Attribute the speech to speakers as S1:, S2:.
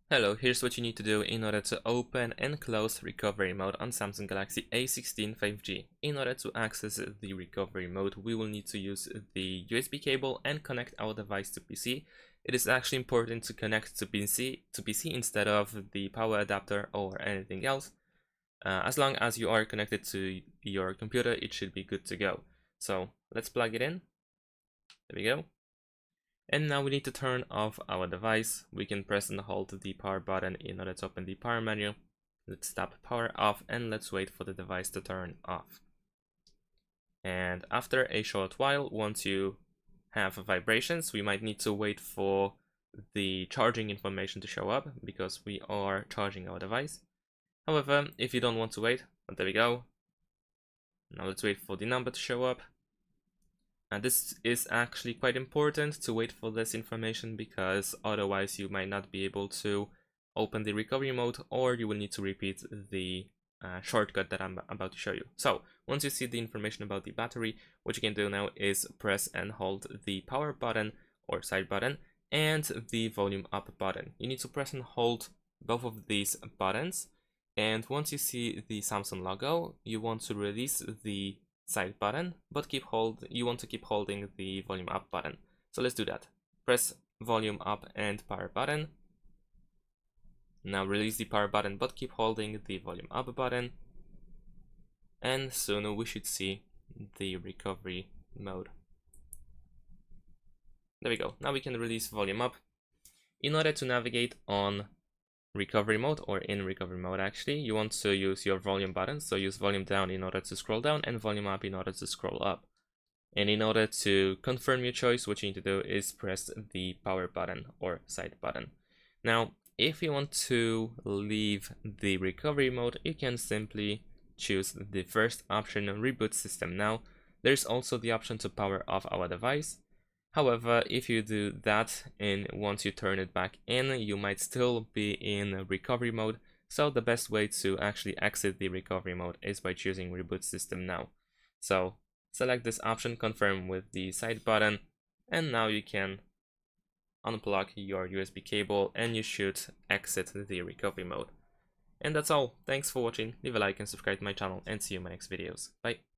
S1: Hello, here's what you need to do in order to open and close recovery mode on Samsung Galaxy A16 5G. In order to access the recovery mode, we will need to use the USB cable and connect our device to PC. It is actually important to connect to PC instead of the power adapter or anything else. As long as you are connected to your computer, it should be good to go. So let's plug it in. There we go. And now we need to turn off our device. We can press and hold the power button in order to open the power menu. Let's tap power off and let's wait for the device to turn off. And after a short while, once you have vibrations, we might need to wait for the charging information to show up because we are charging our device. However, if you don't want to wait, there we go. Now let's wait for the number to show up. And this is actually quite important to wait for this information because otherwise you might not be able to open the recovery mode, or you will need to repeat the shortcut that I'm about to show you. So once you see the information about the battery, what you can do now is press and hold the power button or side button and the volume up button. You need to press and hold both of these buttons, and once you see the Samsung logo, you want to release the side button, but you want to keep holding the volume up button. So let's do that. Press volume up and power button. Now release the power button, but keep holding the volume up button. And soon we should see the recovery mode. There we go. Now we can release volume up. In order to navigate on recovery mode, or in recovery mode actually, you want to use your volume button. So use volume down in order to scroll down and volume up in order to scroll up. And in order to confirm your choice, what you need to do is press the power button or side button. Now if you want to leave the recovery mode, you can simply choose the first option, reboot system. Now there's also the option to power off our device. However, if you do that and once you turn it back in, you might still be in recovery mode. So the best way to actually exit the recovery mode is by choosing reboot system now. So select this option, confirm with the side button, and now you can unplug your USB cable and you should exit the recovery mode. And that's all. Thanks for watching. Leave a like and subscribe to my channel, and see you in my next videos. Bye.